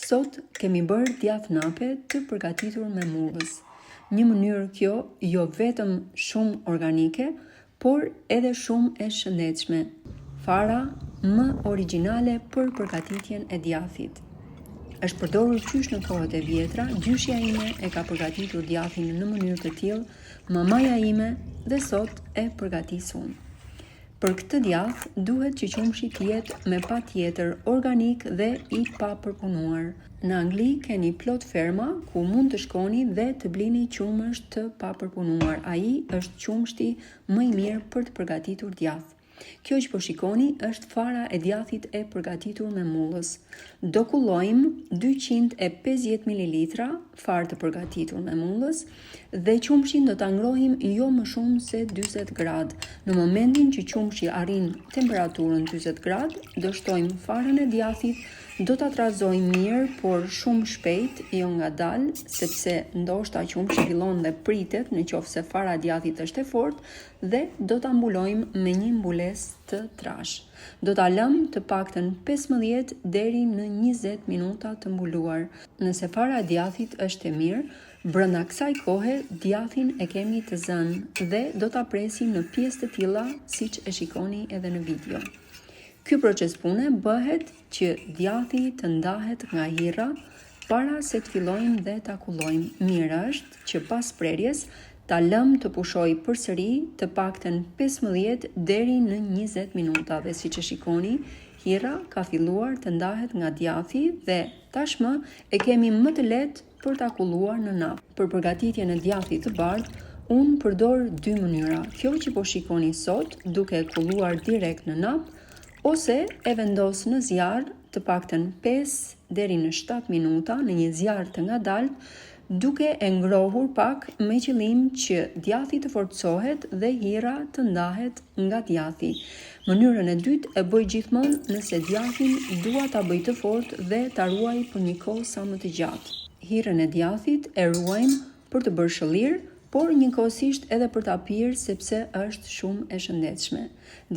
Sot kemi bërë djath nape të përgatitur me mullës. Një mënyrë kjo jo vetëm shumë organike, por edhe shumë e shëndetshme. Fara më origjinale për përgatitjen e djathit. Është përdorur qysh në kohët e vjetra, gjyshja ime e ka përgatitur djathin në mënyrë të tillë, mamaja ime dhe sot e përgatis unë. Për këtë djath duhet që qumshi të jetë me patjetër organik dhe i papërpunuar. Në Angli keni plot ferma ku mund të shkoni dhe të blini qumësht të papërpunuar. Ai është qumshti më i mirë për të përgatitur djath. Kjo që po shikoni është fara e djathit e përgatitur me mullës. Do kullojmë 250 ml farë të përgatitur me mullës dhe qumshin do ta ngrohim jo më shumë se 40 gradë. Në momentin që qumshi arrin temperaturën 40 gradë, do shtojmë farën e djathit, do ta trazojmë mirë, por shumë shpejt, jo ngadalë, sepse ndoshta qumshi fillon dhe pritet nëse fara e djathit është e fortë dhe do ta mbulojmë me një mbulesë të trash. Do ta lëmë të paktën 15 deri në 20 minuta të mbuluar. Nëse fara e djathit është e mirë, brenda kësaj kohe djathin e kemi të zënë dhe do ta presim në pjesë të tilla siç e shikoni edhe në video. Ky proces pune bëhet që djathi të ndahet nga hirra para se të fillojmë dhe ta kullojmë. Mirë është që pas prerjes ta lëmë të pushojë përsëri të paktën 15 deri në 20 minuta dhe siç e shikoni, hirra ka filluar të ndahet nga djathi dhe tashmë e kemi më të lehtë për ta kulluar në nap. Për përgatitjen e djathit të bardhë, unë përdor dy mënyra. Kjo që po shikoni sot, duke kulluar direkt në nap, ose e vendos në zjarr të paktën 5 deri në 7 minuta në një zjarr të ngadalt, duke e ngrohur pak me qëllim që djathi të forcohet dhe hirra të ndahet nga djathi. Mënyrën e dytë e bëj gjithmonë nëse djathin dua ta bëj të fortë dhe ta ruaj për një kohë sa më të gjatë. Hirrën e djathit e ruajmë për të bërë shëllir, por njëkohësisht edhe për ta pirë sepse është shumë e shëndetshme.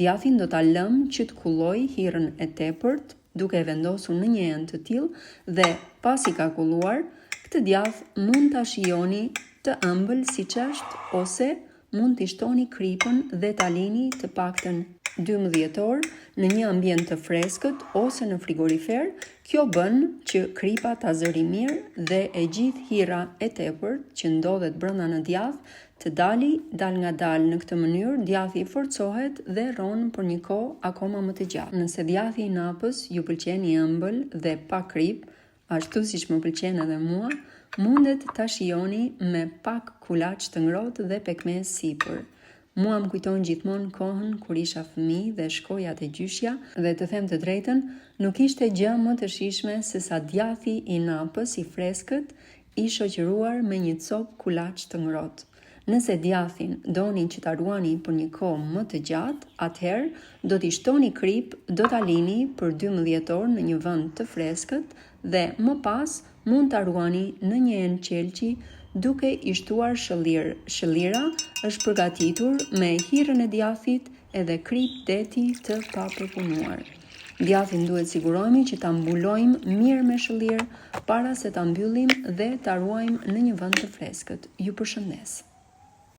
Djathin do ta lëmë që të kullojë hirrën e tepërt, duke e vendosur në një enë të tillë dhe pasi ka kulluar, këtë djath mund ta shijoni të ëmbël siç është, ose mund t'i shtoni kripën dhe ta lini të paktën 12 orë në një ambient të freskët ose në frigorifer. Kjo bën që kripa ta zëri mirë dhe e gjithë hirra e tepërt që ndodhet brenda në djath të dal ngadalë. Në këtë mënyrë djathi forcohet dhe ron për një kohë akoma më të gjatë. Nëse djathi i napës ju pëlqen i ëmbël dhe pa krip, ashtu siç më pëlqen edhe mua, mundet ta shijoni me pak kulaç të ngrohtë dhe pekmez sipër. Mua më kujton gjithmonë kohën kur isha fëmijë dhe shkoja te gjyshja dhe të them të drejtën, nuk ishte gjë më të shijshme se sa djathi i napës i freskët i shoqëruar me një copë kulaç të ngrohtë. Nëse djathin doni që ta ruani për një kohë më të gjatë, atëherë do t'i shtoni krip, do ta lini për 12 orë në një vend të freskët dhe më pas mund ta ruani në një enë qelçi duke i shtuar shëllir. Shëllira është përgatitur me hirrën e djathit edhe krip deti të papërpunuar. Djathin duhet sigurohemi që ta mbulojmë mirë me shëllir para se ta mbyllim dhe ta ruajmë në një vend të freskët. Ju përshëndes.